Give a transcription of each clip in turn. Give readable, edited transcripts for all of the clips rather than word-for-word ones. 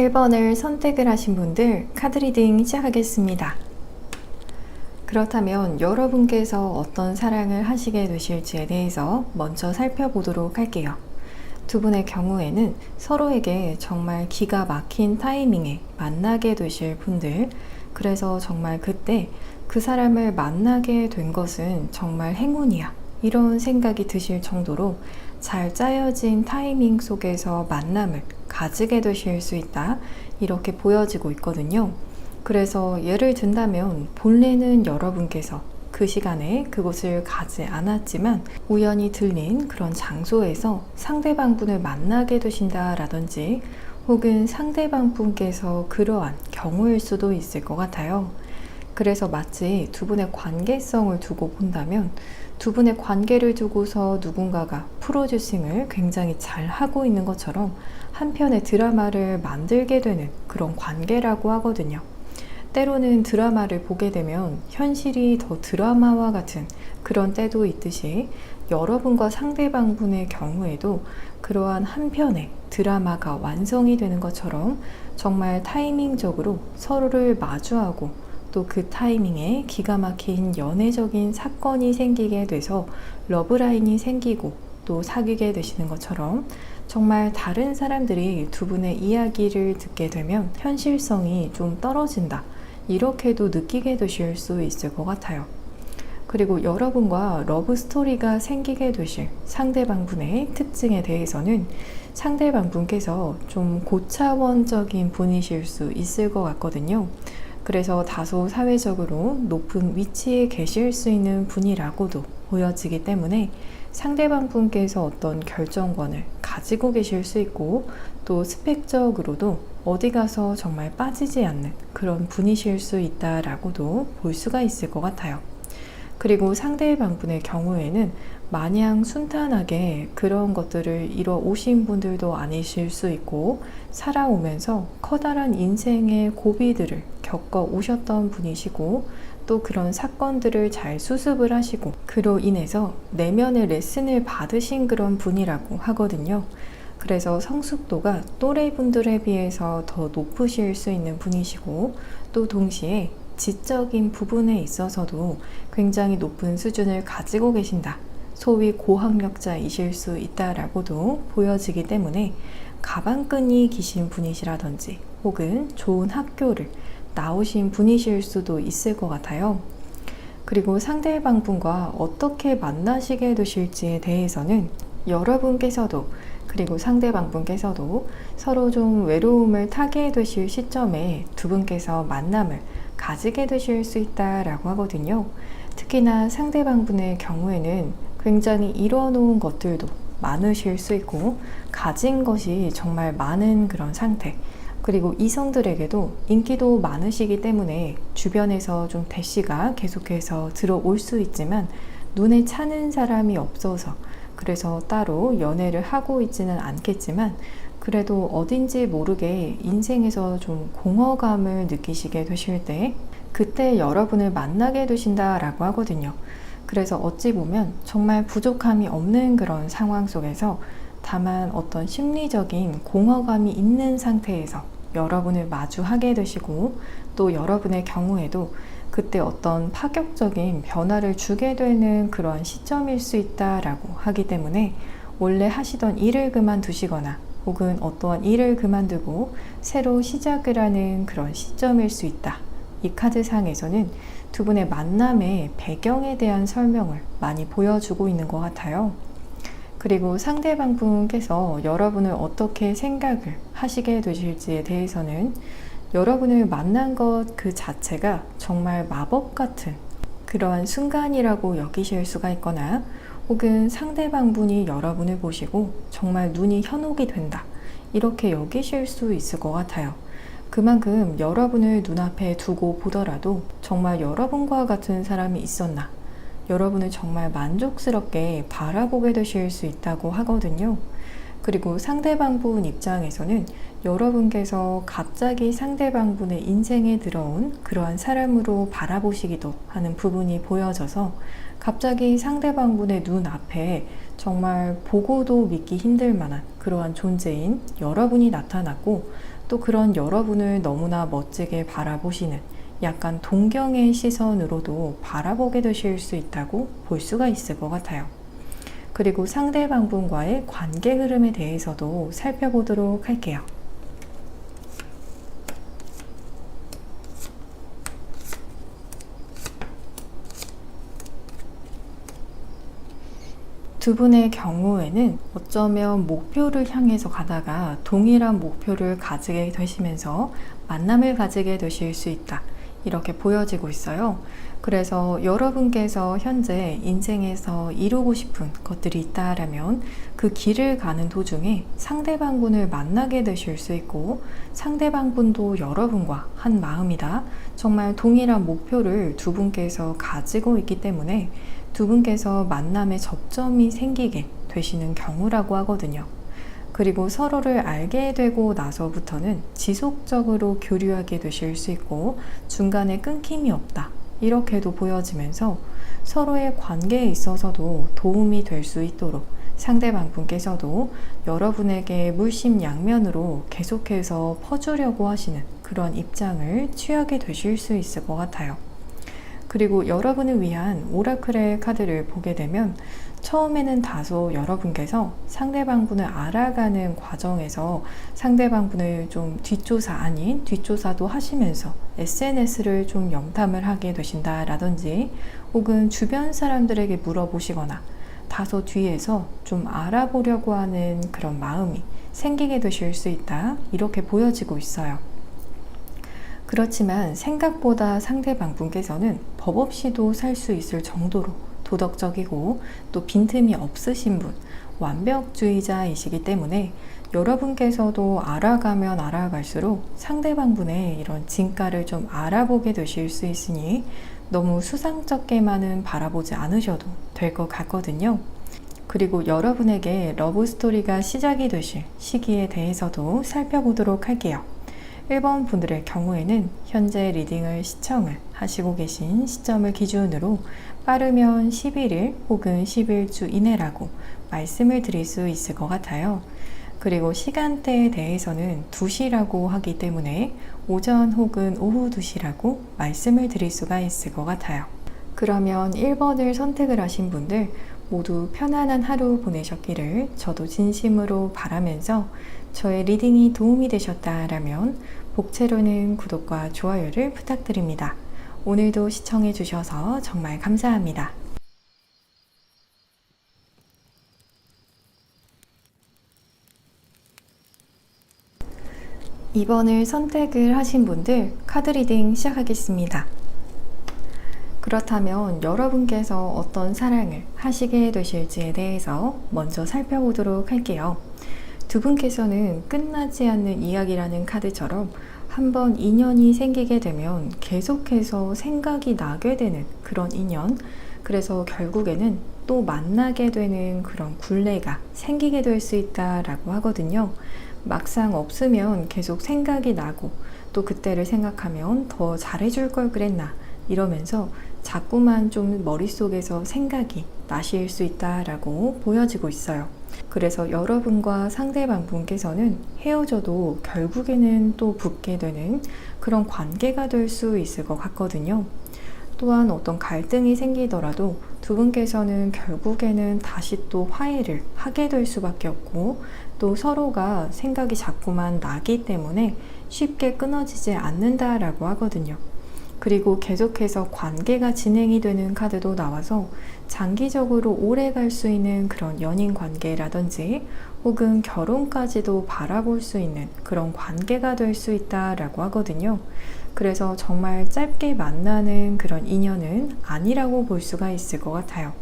1번을 선택을 하신 분들 카드 리딩 시작하겠습니다. 그렇다면 여러분께서 어떤 사랑을 하시게 되실지에 대해서 먼저 살펴보도록 할게요. 두 분의 경우에는 서로에게 정말 기가 막힌 타이밍에 만나게 되실 분들, 그래서 정말 그때 그 사람을 만나게 된 것은 정말 행운이야, 이런 생각이 드실 정도로 잘 짜여진 타이밍 속에서 만남을 가지게 되실 수 있다, 이렇게 보여지고 있거든요. 그래서 예를 든다면 본래는 여러분께서 그 시간에 그곳을 가지 않았지만 우연히 들린 그런 장소에서 상대방 분을 만나게 되신다라든지, 혹은 상대방 분께서 그러한 경우일 수도 있을 것 같아요. 그래서 마치 두 분의 관계성을 두고 본다면 두 분의 관계를 두고서 누군가가 프로듀싱을 굉장히 잘 하고 있는 것처럼 한 편의 드라마를 만들게 되는 그런 관계라고 하거든요. 때로는 드라마를 보게 되면 현실이 더 드라마와 같은 그런 때도 있듯이, 여러분과 상대방 분의 경우에도 그러한 한 편의 드라마가 완성이 되는 것처럼 정말 타이밍적으로 서로를 마주하고 또 그 타이밍에 기가 막힌 연애적인 사건이 생기게 돼서 러브라인이 생기고 또 사귀게 되시는 것처럼, 정말 다른 사람들이 두 분의 이야기를 듣게 되면 현실성이 좀 떨어진다, 이렇게도 느끼게 되실 수 있을 것 같아요. 그리고 여러분과 러브 스토리가 생기게 되실 상대방 분의 특징에 대해서는 상대방 분께서 좀 고차원적인 분이실 수 있을 것 같거든요. 그래서 다소 사회적으로 높은 위치에 계실 수 있는 분이라고도 보여지기 때문에 상대방 분께서 어떤 결정권을 가지고 계실 수 있고, 또 스펙적으로도 어디 가서 정말 빠지지 않는 그런 분이실 수 있다라고도 볼 수가 있을 것 같아요. 그리고 상대방 분의 경우에는 마냥 순탄하게 그런 것들을 이뤄 오신 분들도 아니실 수 있고, 살아오면서 커다란 인생의 고비들을 겪어 오셨던 분이시고, 또 그런 사건들을 잘 수습을 하시고 그로 인해서 내면의 레슨을 받으신 그런 분이라고 하거든요. 그래서 성숙도가 또래 분들에 비해서 더 높으실 수 있는 분이시고, 또 동시에 지적인 부분에 있어서도 굉장히 높은 수준을 가지고 계신다, 소위 고학력자이실 수 있다라고도 보여지기 때문에 가방끈이 기신 분이시라든지 혹은 좋은 학교를 나오신 분이실 수도 있을 것 같아요. 그리고 상대방 분과 어떻게 만나시게 되실지에 대해서는 여러분께서도 그리고 상대방 분께서도 서로 좀 외로움을 타게 되실 시점에 두 분께서 만남을 가지게 되실 수 있다라고 하거든요. 특히나 상대방 분의 경우에는 굉장히 이뤄놓은 것들도 많으실 수 있고, 가진 것이 정말 많은 그런 상태, 그리고 이성들에게도 인기도 많으시기 때문에 주변에서 좀 대시가 계속해서 들어올 수 있지만 눈에 차는 사람이 없어서, 그래서 따로 연애를 하고 있지는 않겠지만 그래도 어딘지 모르게 인생에서 좀 공허감을 느끼시게 되실 때 그때 여러분을 만나게 되신다라고 하거든요. 그래서 어찌 보면 정말 부족함이 없는 그런 상황 속에서 다만 어떤 심리적인 공허감이 있는 상태에서 여러분을 마주하게 되시고, 또 여러분의 경우에도 그때 어떤 파격적인 변화를 주게 되는 그런 시점일 수 있다라고 하기 때문에 원래 하시던 일을 그만두시거나 혹은 어떠한 일을 그만두고 새로 시작을 하는 그런 시점일 수 있다. 이 카드상에서는 두 분의 만남의 배경에 대한 설명을 많이 보여주고 있는 것 같아요. 그리고 상대방 분께서 여러분을 어떻게 생각을 하시게 되실지에 대해서는 여러분을 만난 것 그 자체가 정말 마법 같은 그러한 순간이라고 여기실 수가 있거나, 혹은 상대방 분이 여러분을 보시고 정말 눈이 현혹이 된다, 이렇게 여기실 수 있을 것 같아요. 그만큼 여러분을 눈앞에 두고 보더라도 정말 여러분과 같은 사람이 있었나, 여러분을 정말 만족스럽게 바라보게 되실 수 있다고 하거든요. 그리고 상대방 분 입장에서는 여러분께서 갑자기 상대방 분의 인생에 들어온 그러한 사람으로 바라보시기도 하는 부분이 보여져서 갑자기 상대방 분의 눈앞에 정말 보고도 믿기 힘들 만한 그러한 존재인 여러분이 나타났고, 또 그런 여러분을 너무나 멋지게 바라보시는 약간 동경의 시선으로도 바라보게 되실 수 있다고 볼 수가 있을 것 같아요. 그리고 상대방분과의 관계 흐름에 대해서도 살펴보도록 할게요. 두 분의 경우에는 어쩌면 목표를 향해서 가다가 동일한 목표를 가지게 되시면서 만남을 가지게 되실 수 있다. 이렇게 보여지고 있어요. 그래서 여러분께서 현재 인생에서 이루고 싶은 것들이 있다라면 그 길을 가는 도중에 상대방분을 만나게 되실 수 있고, 상대방분도 여러분과 한 마음이다. 정말 동일한 목표를 두 분께서 가지고 있기 때문에 두 분께서 만남의 접점이 생기게 되시는 경우라고 하거든요. 그리고 서로를 알게 되고 나서부터는 지속적으로 교류하게 되실 수 있고 중간에 끊김이 없다. 이렇게도 보여지면서 서로의 관계에 있어서도 도움이 될 수 있도록 상대방분께서도 여러분에게 물심양면으로 계속해서 퍼주려고 하시는 그런 입장을 취하게 되실 수 있을 것 같아요. 그리고 여러분을 위한 오라클의 카드를 보게 되면 처음에는 다소 여러분께서 상대방분을 알아가는 과정에서 상대방분을 좀 뒷조사 아닌 뒷조사도 하시면서 SNS를 좀 염탐을 하게 되신다라든지 혹은 주변 사람들에게 물어보시거나 다소 뒤에서 좀 알아보려고 하는 그런 마음이 생기게 되실 수 있다. 이렇게 보여지고 있어요. 그렇지만 생각보다 상대방분께서는 법 없이도 살 수 있을 정도로 도덕적이고 또 빈틈이 없으신 분, 완벽주의자이시기 때문에 여러분께서도 알아가면 알아갈수록 상대방분의 이런 진가를 좀 알아보게 되실 수 있으니 너무 수상쩍게만은 바라보지 않으셔도 될 것 같거든요. 그리고 여러분에게 러브스토리가 시작이 되실 시기에 대해서도 살펴보도록 할게요. 1번 분들의 경우에는 현재 리딩을 시청을 하시고 계신 시점을 기준으로 빠르면 11일 혹은 11주 이내라고 말씀을 드릴 수 있을 것 같아요. 그리고 시간대에 대해서는 2시라고 하기 때문에 오전 혹은 오후 2시라고 말씀을 드릴 수가 있을 것 같아요. 그러면 1번을 선택을 하신 분들 모두 편안한 하루 보내셨기를 저도 진심으로 바라면서 저의 리딩이 도움이 되셨다라면 복채로는 구독과 좋아요를 부탁드립니다. 오늘도 시청해 주셔서 정말 감사합니다. 2번을 선택을 하신 분들 카드 리딩 시작하겠습니다. 그렇다면 여러분께서 어떤 사랑을 하시게 되실지에 대해서 먼저 살펴보도록 할게요. 두 분께서는 끝나지 않는 이야기라는 카드처럼 한번 인연이 생기게 되면 계속해서 생각이 나게 되는 그런 인연, 그래서 결국에는 또 만나게 되는 그런 굴레가 생기게 될 수 있다라고 하거든요. 막상 없으면 계속 생각이 나고 또 그때를 생각하면 더 잘해줄 걸 그랬나 이러면서 자꾸만 좀 머릿속에서 생각이 나실 수 있다라고 보여지고 있어요. 그래서 여러분과 상대방분께서는 헤어져도 결국에는 또 붙게 되는 그런 관계가 될 수 있을 것 같거든요. 또한 어떤 갈등이 생기더라도 두 분께서는 결국에는 다시 또 화해를 하게 될 수밖에 없고 또 서로가 생각이 자꾸만 나기 때문에 쉽게 끊어지지 않는다라고 하거든요. 그리고 계속해서 관계가 진행이 되는 카드도 나와서 장기적으로 오래 갈 수 있는 그런 연인 관계라든지 혹은 결혼까지도 바라볼 수 있는 그런 관계가 될 수 있다라고 하거든요. 그래서 정말 짧게 만나는 그런 인연은 아니라고 볼 수가 있을 것 같아요.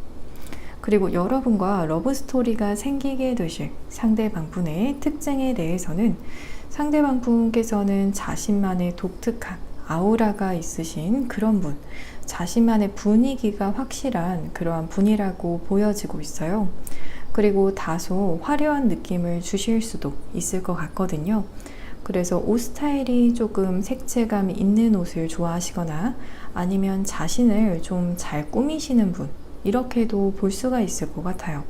그리고 여러분과 러브스토리가 생기게 되실 상대방분의 특징에 대해서는 상대방분께서는 자신만의 독특한 아우라가 있으신 그런 분, 자신만의 분위기가 확실한 그러한 분이라고 보여지고 있어요. 그리고 다소 화려한 느낌을 주실 수도 있을 것 같거든요. 그래서 옷 스타일이 조금 색채감이 있는 옷을 좋아하시거나 아니면 자신을 좀 잘 꾸미시는 분, 이렇게도 볼 수가 있을 것 같아요.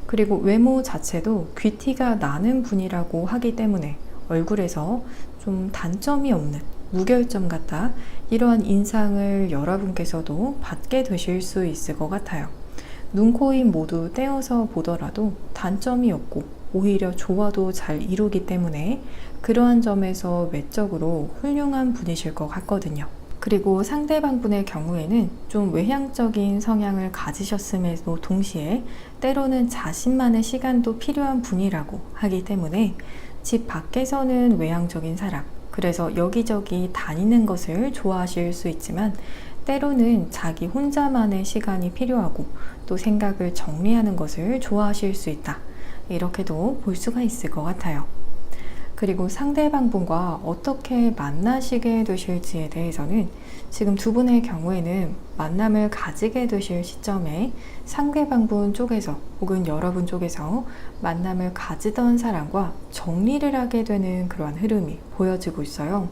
그리고 외모 자체도 귀티가 나는 분이라고 하기 때문에 얼굴에서 좀 단점이 없는 무결점 같다, 이러한 인상을 여러분께서도 받게 되실 수 있을 것 같아요. 눈, 코, 입 모두 떼어서 보더라도 단점이 없고 오히려 조화도 잘 이루기 때문에 그러한 점에서 외적으로 훌륭한 분이실 것 같거든요. 그리고 상대방분의 경우에는 좀 외향적인 성향을 가지셨음에도 동시에 때로는 자신만의 시간도 필요한 분이라고 하기 때문에 집 밖에서는 외향적인 사람, 그래서 여기저기 다니는 것을 좋아하실 수 있지만 때로는 자기 혼자만의 시간이 필요하고 또 생각을 정리하는 것을 좋아하실 수 있다, 이렇게도 볼 수가 있을 것 같아요. 그리고 상대방분과 어떻게 만나시게 되실지에 대해서는 지금 두 분의 경우에는 만남을 가지게 되실 시점에 상대방분 쪽에서 혹은 여러분 쪽에서 만남을 가지던 사람과 정리를 하게 되는 그러한 흐름이 보여지고 있어요.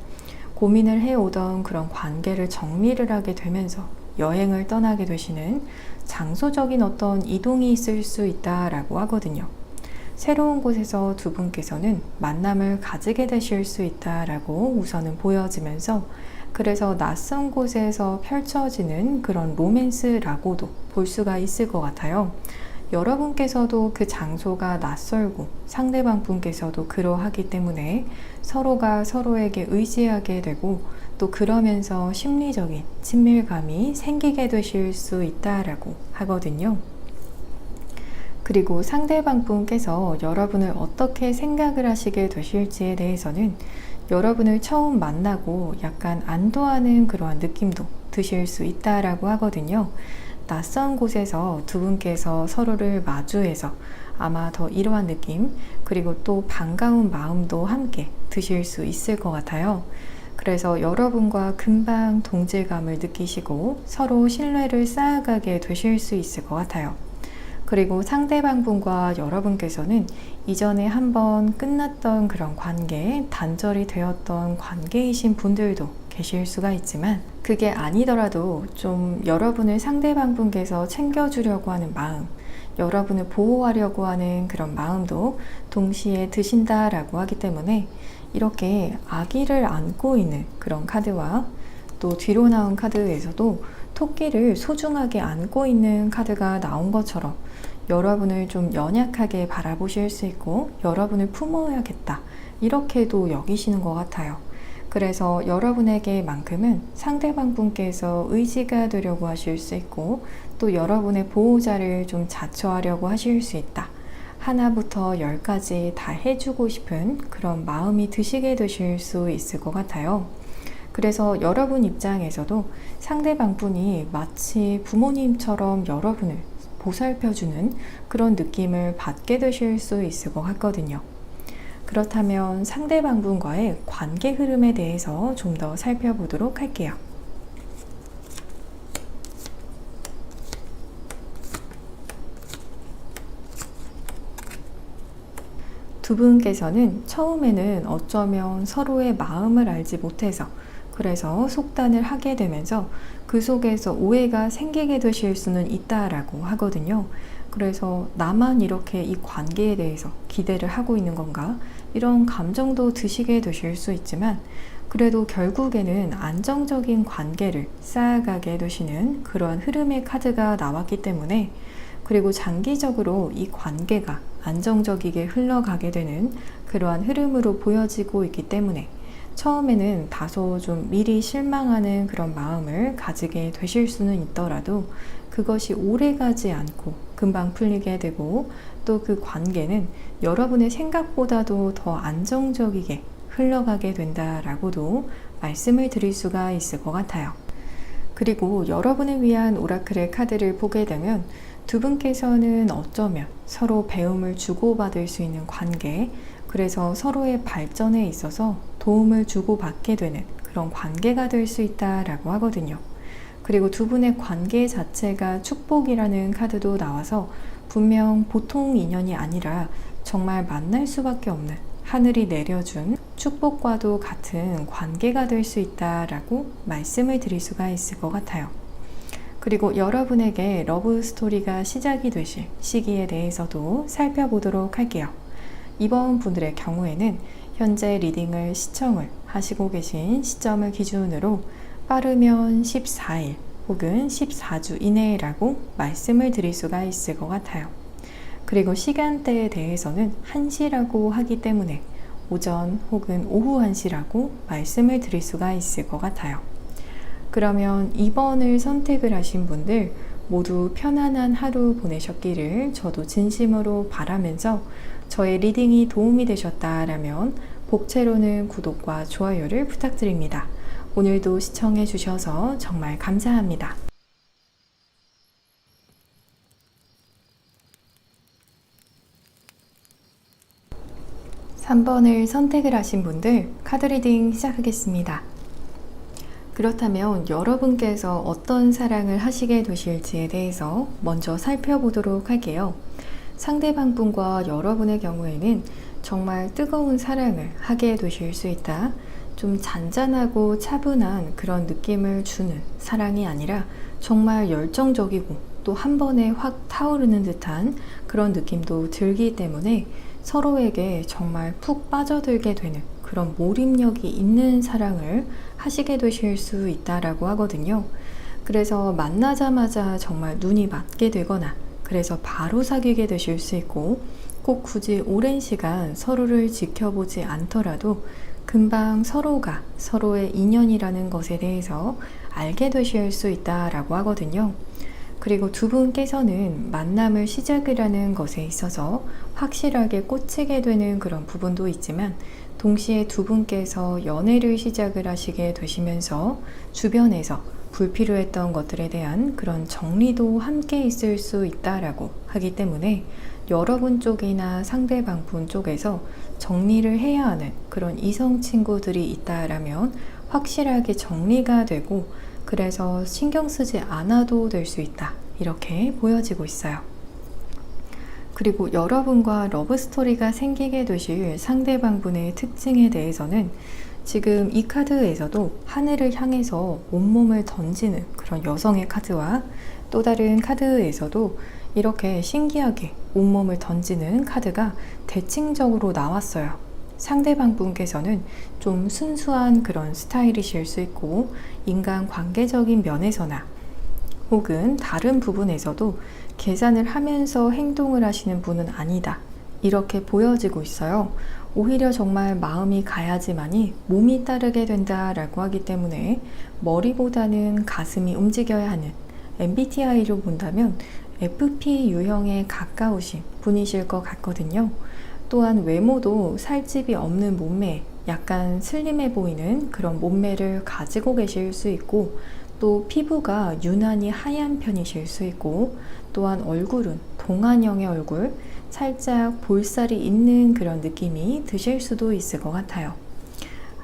고민을 해오던 그런 관계를 정리를 하게 되면서 여행을 떠나게 되시는 장소적인 어떤 이동이 있을 수 있다라고 하거든요. 새로운 곳에서 두 분께서는 만남을 가지게 되실 수 있다라고 우선은 보여지면서, 그래서 낯선 곳에서 펼쳐지는 그런 로맨스라고도 볼 수가 있을 것 같아요. 여러분께서도 그 장소가 낯설고 상대방 분께서도 그러하기 때문에 서로가 서로에게 의지하게 되고 또 그러면서 심리적인 친밀감이 생기게 되실 수 있다라고 하거든요. 그리고 상대방 분께서 여러분을 어떻게 생각을 하시게 되실지에 대해서는 여러분을 처음 만나고 약간 안도하는 그러한 느낌도 드실 수 있다라고 하거든요. 낯선 곳에서 두 분께서 서로를 마주해서 아마 더 이러한 느낌, 그리고 또 반가운 마음도 함께 드실 수 있을 것 같아요. 그래서 여러분과 금방 동질감을 느끼시고 서로 신뢰를 쌓아가게 되실 수 있을 것 같아요. 그리고 상대방 분과 여러분께서는 이전에 한번 끝났던 그런 관계, 단절이 되었던 관계이신 분들도 계실 수가 있지만 그게 아니더라도 좀 여러분을 상대방 분께서 챙겨주려고 하는 마음, 여러분을 보호하려고 하는 그런 마음도 동시에 드신다라고 하기 때문에 이렇게 아기를 안고 있는 그런 카드와 또 뒤로 나온 카드에서도 토끼를 소중하게 안고 있는 카드가 나온 것처럼 여러분을 좀 연약하게 바라보실 수 있고 여러분을 품어야겠다, 이렇게도 여기시는 것 같아요. 그래서 여러분에게만큼은 상대방 분께서 의지가 되려고 하실 수 있고 또 여러분의 보호자를 좀 자처하려고 하실 수 있다, 하나부터 10까지 다 해주고 싶은 그런 마음이 드시게 되실 수 있을 것 같아요. 그래서 여러분 입장에서도 상대방 분이 마치 부모님처럼 여러분을 보살펴주는 그런 느낌을 받게 되실 수 있을 것 같거든요. 그렇다면 상대방 분과의 관계 흐름에 대해서 좀 더 살펴보도록 할게요. 두 분께서는 처음에는 어쩌면 서로의 마음을 알지 못해서 그래서 속단을 하게 되면서 그 속에서 오해가 생기게 되실 수는 있다라고 하거든요. 그래서 나만 이렇게 이 관계에 대해서 기대를 하고 있는 건가? 이런 감정도 드시게 되실 수 있지만 그래도 결국에는 안정적인 관계를 쌓아가게 되시는 그러한 흐름의 카드가 나왔기 때문에, 그리고 장기적으로 이 관계가 안정적이게 흘러가게 되는 그러한 흐름으로 보여지고 있기 때문에 처음에는 다소 좀 미리 실망하는 그런 마음을 가지게 되실 수는 있더라도 그것이 오래가지 않고 금방 풀리게 되고 또 그 관계는 여러분의 생각보다도 더 안정적이게 흘러가게 된다라고도 말씀을 드릴 수가 있을 것 같아요. 그리고 여러분을 위한 오라클의 카드를 보게 되면 두 분께서는 어쩌면 서로 배움을 주고받을 수 있는 관계, 그래서 서로의 발전에 있어서 도움을 주고받게 되는 그런 관계가 될 수 있다라고 하거든요. 그리고 두 분의 관계 자체가 축복이라는 카드도 나와서 분명 보통 인연이 아니라 정말 만날 수밖에 없는 하늘이 내려준 축복과도 같은 관계가 될 수 있다라고 말씀을 드릴 수가 있을 것 같아요. 그리고 여러분에게 러브 스토리가 시작이 되실 시기에 대해서도 살펴보도록 할게요. 이번 분들의 경우에는 현재 리딩을 시청을 하시고 계신 시점을 기준으로 빠르면 14일 혹은 14주 이내라고 말씀을 드릴 수가 있을 것 같아요. 그리고 시간대에 대해서는 1시라고 하기 때문에 오전 혹은 오후 1시라고 말씀을 드릴 수가 있을 것 같아요. 그러면 2번을 선택을 하신 분들 모두 편안한 하루 보내셨기를 저도 진심으로 바라면서 저의 리딩이 도움이 되셨다라면 복채로는 구독과 좋아요를 부탁드립니다. 오늘도 시청해 주셔서 정말 감사합니다. 3번을 선택을 하신 분들 카드 리딩 시작하겠습니다. 그렇다면 여러분께서 어떤 사랑을 하시게 되실지에 대해서 먼저 살펴보도록 할게요. 상대방 분과 여러분의 경우에는 정말 뜨거운 사랑을 하게 되실 수 있다. 좀 잔잔하고 차분한 그런 느낌을 주는 사랑이 아니라 정말 열정적이고 또 한 번에 확 타오르는 듯한 그런 느낌도 들기 때문에 서로에게 정말 푹 빠져들게 되는 그런 몰입력이 있는 사랑을 하시게 되실 수 있다라고 하거든요. 그래서 만나자마자 정말 눈이 맞게 되거나 그래서 바로 사귀게 되실 수 있고 꼭 굳이 오랜 시간 서로를 지켜보지 않더라도 금방 서로가 서로의 인연이라는 것에 대해서 알게 되실 수 있다라고 하거든요. 그리고 두 분께서는 만남을 시작을 하는 것에 있어서 확실하게 꽂히게 되는 그런 부분도 있지만 동시에 두 분께서 연애를 시작을 하시게 되시면서 주변에서 불필요했던 것들에 대한 그런 정리도 함께 있을 수 있다라고 하기 때문에 여러분 쪽이나 상대방 분 쪽에서 정리를 해야 하는 그런 이성 친구들이 있다라면 확실하게 정리가 되고 그래서 신경 쓰지 않아도 될 수 있다. 이렇게 보여지고 있어요. 그리고 여러분과 러브스토리가 생기게 되실 상대방 분의 특징에 대해서는 지금 이 카드에서도 하늘을 향해서 온몸을 던지는 그런 여성의 카드와 또 다른 카드에서도 이렇게 신기하게 온몸을 던지는 카드가 대칭적으로 나왔어요. 상대방 분께서는 좀 순수한 그런 스타일이실 수 있고 인간관계적인 면에서나 혹은 다른 부분에서도 계산을 하면서 행동을 하시는 분은 아니다. 이렇게 보여지고 있어요. 오히려 정말 마음이 가야지만이 몸이 따르게 된다라고 하기 때문에 머리보다는 가슴이 움직여야 하는 MBTI로 본다면 FP 유형에 가까우신 분이실 것 같거든요. 또한 외모도 살집이 없는 몸매, 약간 슬림해 보이는 그런 몸매를 가지고 계실 수 있고 또 피부가 유난히 하얀 편이실 수 있고 또한 얼굴은 동안형의 얼굴, 살짝 볼살이 있는 그런 느낌이 드실 수도 있을 것 같아요.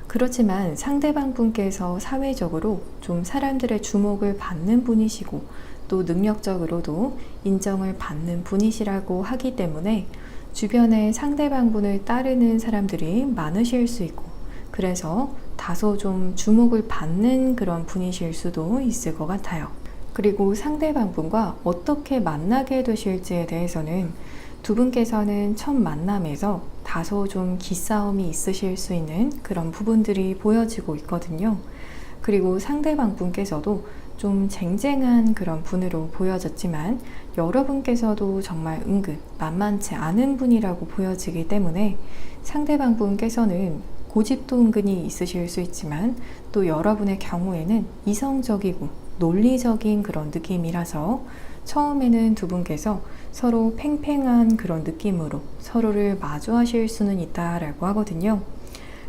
그렇지만 상대방 분께서 사회적으로 좀 사람들의 주목을 받는 분이시고 또 능력적으로도 인정을 받는 분이시라고 하기 때문에 주변에 상대방 분을 따르는 사람들이 많으실 수 있고 그래서 다소 좀 주목을 받는 그런 분이실 수도 있을 것 같아요. 그리고 상대방 분과 어떻게 만나게 되실지에 대해서는 두 분께서는 첫 만남에서 다소 좀 기싸움이 있으실 수 있는 그런 부분들이 보여지고 있거든요. 그리고 상대방 분께서도 좀 쟁쟁한 그런 분으로 보여졌지만 여러분께서도 정말 은근 만만치 않은 분이라고 보여지기 때문에 상대방 분께서는 고집도 은근히 있으실 수 있지만 또 여러분의 경우에는 이성적이고 논리적인 그런 느낌이라서 처음에는 두 분께서 서로 팽팽한 그런 느낌으로 서로를 마주하실 수는 있다라고 하거든요.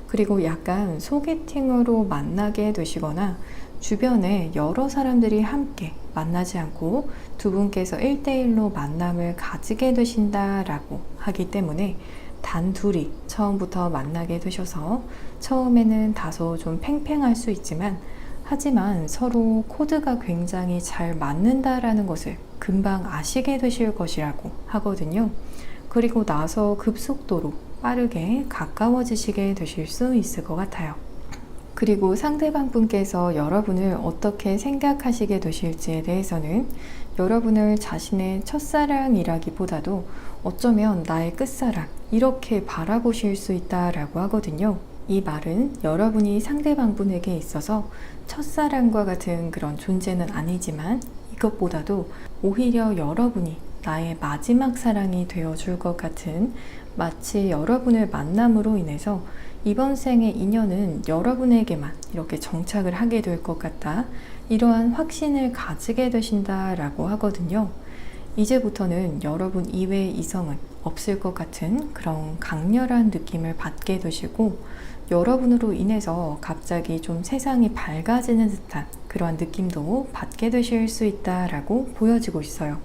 그리고 약간 소개팅으로 만나게 되시거나 주변에 여러 사람들이 함께 만나지 않고 두 분께서 1대1로 만남을 가지게 되신다라고 하기 때문에 단둘이 처음부터 만나게 되셔서 처음에는 다소 좀 팽팽할 수 있지만 하지만 서로 코드가 굉장히 잘 맞는다라는 것을 금방 아시게 되실 것이라고 하거든요. 그리고 나서 급속도로 빠르게 가까워지시게 되실 수 있을 것 같아요. 그리고 상대방 분께서 여러분을 어떻게 생각하시게 되실지에 대해서는 여러분을 자신의 첫사랑이라기보다도 어쩌면 나의 끝사랑, 이렇게 바라보실 수 있다라고 하거든요. 이 말은 여러분이 상대방분에게 있어서 첫사랑과 같은 그런 존재는 아니지만 이것보다도 오히려 여러분이 나의 마지막 사랑이 되어줄 것 같은, 마치 여러분을 만남으로 인해서 이번 생의 인연은 여러분에게만 이렇게 정착을 하게 될 것 같다, 이러한 확신을 가지게 되신다라고 하거든요. 이제부터는 여러분 이외의 이성은 없을 것 같은 그런 강렬한 느낌을 받게 되시고, 여러분으로 인해서 갑자기 좀 세상이 밝아지는 듯한 그러한 느낌도 받게 되실 수 있다라고 보여지고 있어요.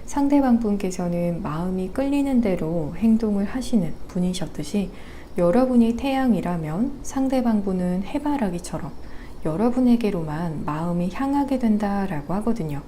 상대방 분께서는 마음이 끌리는 대로 행동을 하시는 분이셨듯이, 여러분이 태양이라면 상대방 분은 해바라기처럼 여러분에게로만 마음이 향하게 된다라고 하거든요.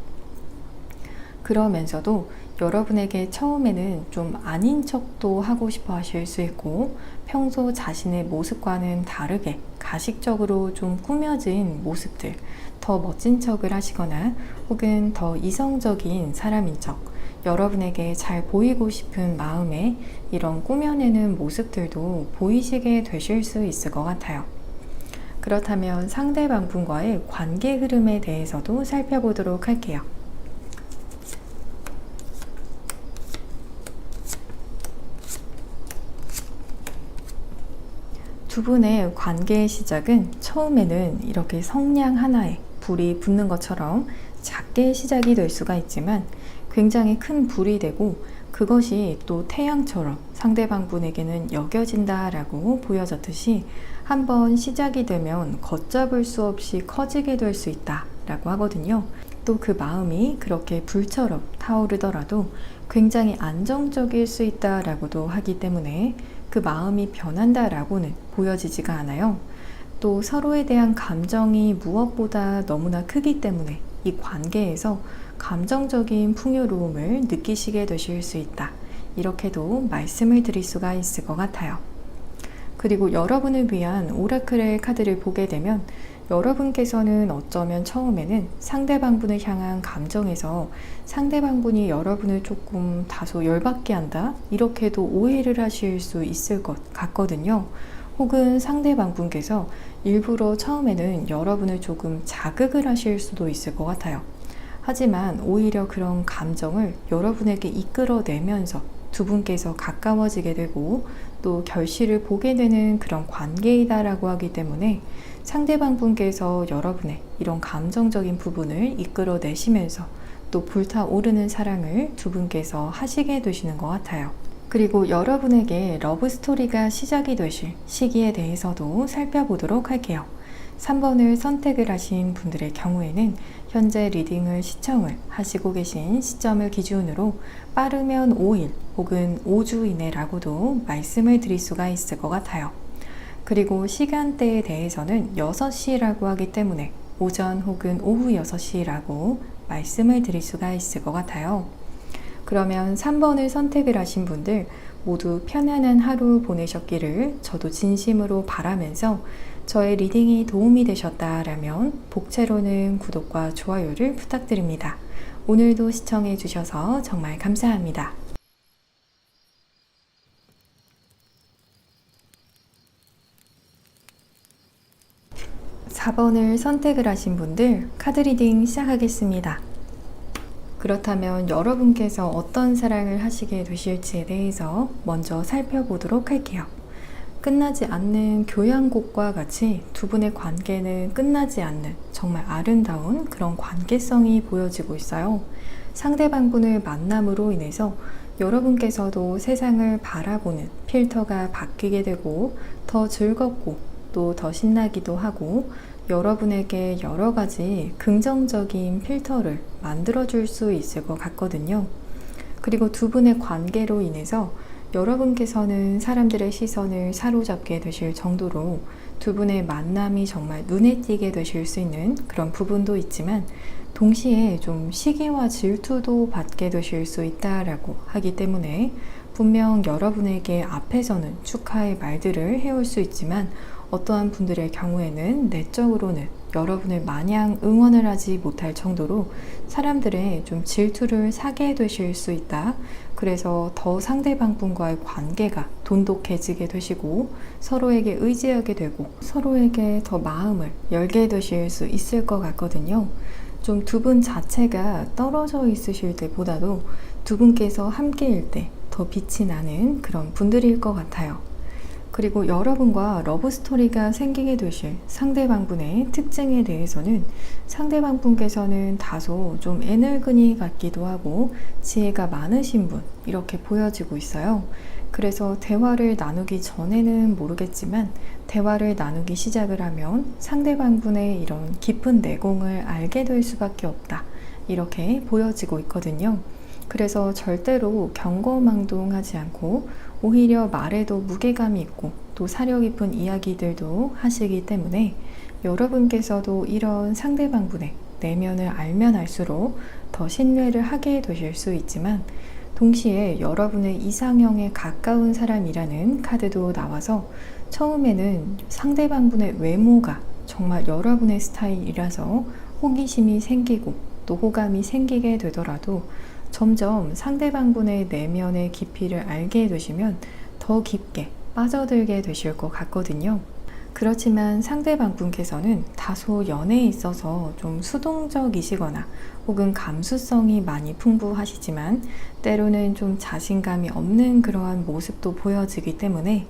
그러면서도 여러분에게 처음에는 좀 아닌 척도 하고 싶어 하실 수 있고, 평소 자신의 모습과는 다르게 가식적으로 좀 꾸며진 모습들, 더 멋진 척을 하시거나 혹은 더 이성적인 사람인 척, 여러분에게 잘 보이고 싶은 마음에 이런 꾸며내는 모습들도 보이시게 되실 수 있을 것 같아요. 그렇다면 상대방 분과의 관계 흐름에 대해서도 살펴보도록 할게요. 두 분의 관계의 시작은 처음에는 이렇게 성냥 하나에 불이 붙는 것처럼 작게 시작이 될 수가 있지만, 굉장히 큰 불이 되고 그것이 또 태양처럼 상대방 분에게는 여겨진다라고 보여졌듯이, 한번 시작이 되면 걷잡을 수 없이 커지게 될 수 있다라고 하거든요. 또 그 마음이 그렇게 불처럼 타오르더라도 굉장히 안정적일 수 있다라고도 하기 때문에 그 마음이 변한다라고는 보여지지가 않아요. 또 서로에 대한 감정이 무엇보다 너무나 크기 때문에 이 관계에서 감정적인 풍요로움을 느끼시게 되실 수 있다, 이렇게도 말씀을 드릴 수가 있을 것 같아요. 그리고 여러분을 위한 오라클의 카드를 보게 되면, 여러분께서는 어쩌면 처음에는 상대방분을 향한 감정에서 상대방분이 여러분을 조금 다소 열받게 한다, 이렇게도 오해를 하실 수 있을 것 같거든요. 혹은 상대방분께서 일부러 처음에는 여러분을 조금 자극을 하실 수도 있을 것 같아요. 하지만 오히려 그런 감정을 여러분에게 이끌어내면서 두 분께서 가까워지게 되고 또 결실을 보게 되는 그런 관계이다라고 하기 때문에, 상대방 분께서 여러분의 이런 감정적인 부분을 이끌어내시면서 또 불타오르는 사랑을 두 분께서 하시게 되시는 것 같아요. 그리고 여러분에게 러브스토리가 시작이 되실 시기에 대해서도 살펴보도록 할게요. 3번을 선택을 하신 분들의 경우에는 현재 리딩을 시청을 하시고 계신 시점을 기준으로 빠르면 5일 혹은 5주 이내라고도 말씀을 드릴 수가 있을 것 같아요. 그리고 시간대에 대해서는 6시라고 하기 때문에 오전 혹은 오후 6시라고 말씀을 드릴 수가 있을 것 같아요. 그러면 3번을 선택을 하신 분들 모두 편안한 하루 보내셨기를 저도 진심으로 바라면서, 저의 리딩이 도움이 되셨다라면 복채로는 구독과 좋아요를 부탁드립니다. 오늘도 시청해 주셔서 정말 감사합니다. 4번을 선택을 하신 분들 카드 리딩 시작하겠습니다. 그렇다면 여러분께서 어떤 사랑을 하시게 되실지에 대해서 먼저 살펴보도록 할게요. 끝나지 않는 교향곡과 같이 두 분의 관계는 끝나지 않는 정말 아름다운 그런 관계성이 보여지고 있어요. 상대방 분을 만남으로 인해서 여러분께서도 세상을 바라보는 필터가 바뀌게 되고 더 즐겁고 또 더 신나기도 하고, 여러분에게 여러 가지 긍정적인 필터를 만들어줄 수 있을 것 같거든요. 그리고 두 분의 관계로 인해서 여러분께서는 사람들의 시선을 사로잡게 되실 정도로 두 분의 만남이 정말 눈에 띄게 되실 수 있는 그런 부분도 있지만, 동시에 좀 시기와 질투도 받게 되실 수 있다라고 하기 때문에, 분명 여러분에게 앞에서는 축하의 말들을 해올 수 있지만 어떠한 분들의 경우에는 내적으로는 여러분을 마냥 응원을 하지 못할 정도로 사람들의 좀 질투를 사게 되실 수 있다. 그래서 더 상대방분과의 관계가 돈독해지게 되시고 서로에게 의지하게 되고 서로에게 더 마음을 열게 되실 수 있을 것 같거든요. 좀 두 분 자체가 떨어져 있으실 때보다도 두 분께서 함께일 때 더 빛이 나는 그런 분들일 것 같아요. 그리고 여러분과 러브스토리가 생기게 되실 상대방분의 특징에 대해서는 상대방분께서는 다소 좀 애늙은이 같기도 하고 지혜가 많으신 분 이렇게 보여지고 있어요. 그래서 대화를 나누기 전에는 모르겠지만 대화를 나누기 시작을 하면 상대방분의 이런 깊은 내공을 알게 될 수밖에 없다. 이렇게 보여지고 있거든요. 그래서 절대로 경거망동하지 않고 오히려 말에도 무게감이 있고 또 사려 깊은 이야기들도 하시기 때문에 여러분께서도 이런 상대방분의 내면을 알면 알수록 더 신뢰를 하게 되실 수 있지만 동시에 여러분의 이상형에 가까운 사람이라는 카드도 나와서 처음에는 상대방분의 외모가 정말 여러분의 스타일이라서 호기심이 생기고 또 호감이 생기게 되더라도 점점 상대방분의 내면의 깊이를 알게 되시면 더 깊게 빠져들게 되실 것 같거든요. 그렇지만 상대방분께서는 다소 연애에 있어서 좀 수동적이시거나 혹은 감수성이 많이 풍부하시지만 때로는 좀 자신감이 없는 그러한 모습도 보여지기 때문에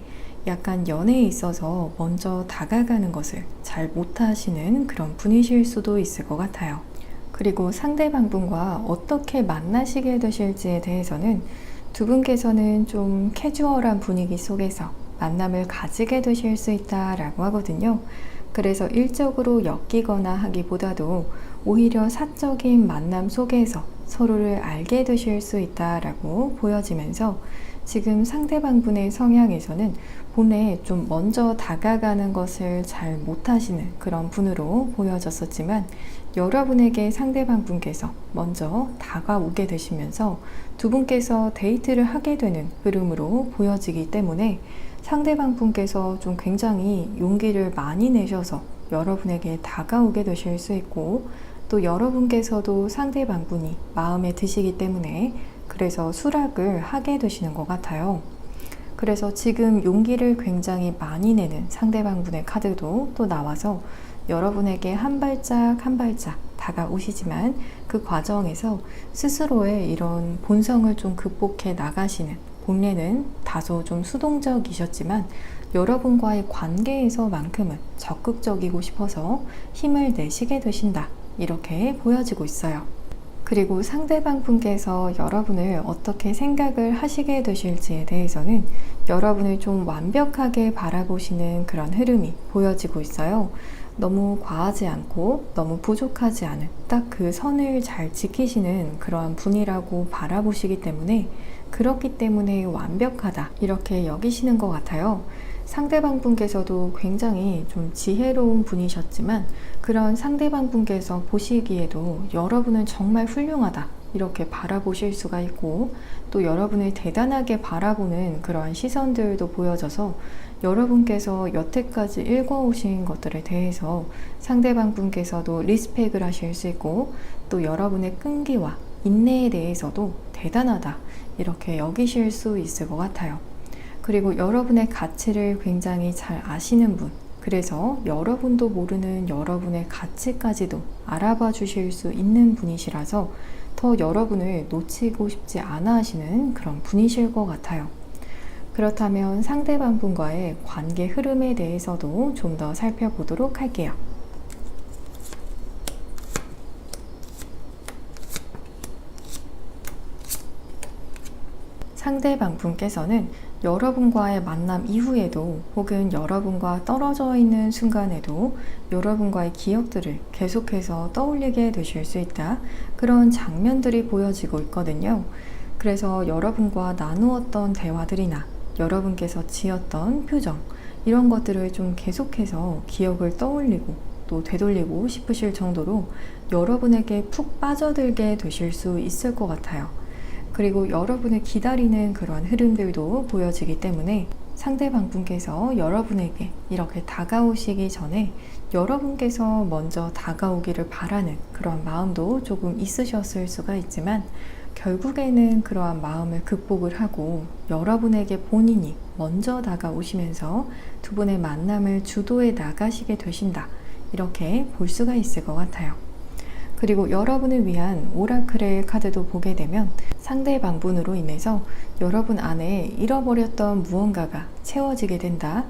약간 연애에 있어서 먼저 다가가는 것을 잘 못하시는 그런 분이실 수도 있을 것 같아요. 그리고 상대방분과 어떻게 만나시게 되실지에 대해서는 두 분께서는 좀 캐주얼한 분위기 속에서 만남을 가지게 되실 수 있다라고 하거든요. 그래서 일적으로 엮이거나 하기보다도 오히려 사적인 만남 속에서 서로를 알게 되실 수 있다라고 보여지면서 지금 상대방분의 성향에서는 본래 좀 먼저 다가가는 것을 잘 못하시는 그런 분으로 보여졌었지만 여러분에게 상대방분께서 먼저 다가오게 되시면서 두 분께서 데이트를 하게 되는 흐름으로 보여지기 때문에 상대방분께서 좀 굉장히 용기를 많이 내셔서 여러분에게 다가오게 되실 수 있고 또 여러분께서도 상대방분이 마음에 드시기 때문에 그래서 수락을 하게 되시는 것 같아요. 그래서 지금 용기를 굉장히 많이 내는 상대방분의 카드도 또 나와서 여러분에게 한 발짝 한 발짝 다가오시지만 그 과정에서 스스로의 이런 본성을 좀 극복해 나가시는 본래는 다소 좀 수동적이셨지만 여러분과의 관계에서만큼은 적극적이고 싶어서 힘을 내시게 되신다. 이렇게 보여지고 있어요. 그리고 상대방분께서 여러분을 어떻게 생각을 하시게 되실지에 대해서는 여러분을 좀 완벽하게 바라보시는 그런 흐름이 보여지고 있어요. 너무 과하지 않고 너무 부족하지 않은 딱 그 선을 잘 지키시는 그러한 분이라고 바라보시기 때문에 그렇기 때문에 완벽하다 이렇게 여기시는 것 같아요. 상대방분께서도 굉장히 좀 지혜로운 분이셨지만 그런 상대방분께서 보시기에도 여러분은 정말 훌륭하다 이렇게 바라보실 수가 있고 또 여러분을 대단하게 바라보는 그러한 시선들도 보여져서 여러분께서 여태까지 읽어오신 것들에 대해서 상대방분께서도 리스펙을 하실 수 있고 또 여러분의 끈기와 인내에 대해서도 대단하다 이렇게 여기실 수 있을 것 같아요. 그리고 여러분의 가치를 굉장히 잘 아시는 분, 그래서 여러분도 모르는 여러분의 가치까지도 알아봐 주실 수 있는 분이시라서 더 여러분을 놓치고 싶지 않아 하시는 그런 분이실 것 같아요. 그렇다면 상대방 분과의 관계 흐름에 대해서도 좀 더 살펴보도록 할게요. 상대방 분께서는 여러분과의 만남 이후에도 혹은 여러분과 떨어져 있는 순간에도 여러분과의 기억들을 계속해서 떠올리게 되실 수 있다. 그런 장면들이 보여지고 있거든요. 그래서 여러분과 나누었던 대화들이나 여러분께서 지었던 표정 이런 것들을 좀 계속해서 기억을 떠올리고 또 되돌리고 싶으실 정도로 여러분에게 푹 빠져들게 되실 수 있을 것 같아요. 그리고 여러분을 기다리는 그런 흐름들도 보여지기 때문에 상대방분께서 여러분에게 이렇게 다가오시기 전에 여러분께서 먼저 다가오기를 바라는 그런 마음도 조금 있으셨을 수가 있지만, 결국에는 그러한 마음을 극복을 하고 여러분에게 본인이 먼저 다가오시면서 두 분의 만남을 주도해 나가시게 되신다, 이렇게 볼 수가 있을 것 같아요. 그리고 여러분을 위한 오라클의 카드도 보게 되면 상대방분으로 인해서 여러분 안에 잃어버렸던 무언가가 채워지게 된다,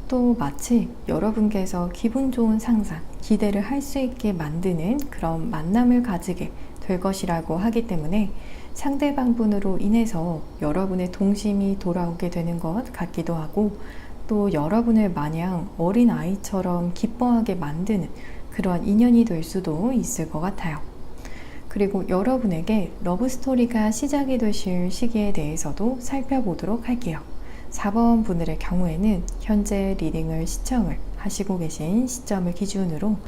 또 마치 여러분께서 기분 좋은 상상, 기대를 할 수 있게 만드는 그런 만남을 가지게 될 것이라고 하기 때문에 상대방분으로 인해서 여러분의 동심이 돌아오게 되는 것 같기도 하고, 또 여러분을 마냥 어린 아이처럼 기뻐하게 만드는 그러한 인연이 될 수도 있을 것 같아요. 그리고 여러분에게 러브스토리가 시작이 되실 시기에 대해서도 살펴보도록 할게요. 4번 분들의 경우에는 현재 리딩을 시청을 하시고 계신 시점을 기준으로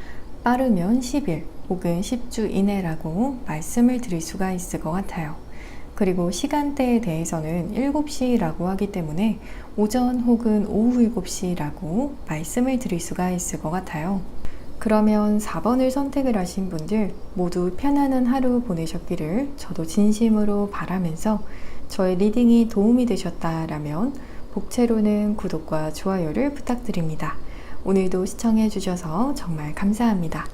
빠르면 10일 혹은 10주 이내라고 말씀을 드릴 수가 있을 것 같아요. 그리고 시간대에 대해서는 7시라고 하기 때문에 오전 혹은 오후 7시라고 말씀을 드릴 수가 있을 것 같아요. 그러면 4번을 선택을 하신 분들 모두 편안한 하루 보내셨기를 저도 진심으로 바라면서, 저의 리딩이 도움이 되셨다라면 복채로는 구독과 좋아요를 부탁드립니다. 오늘도 시청해 주셔서 정말 감사합니다.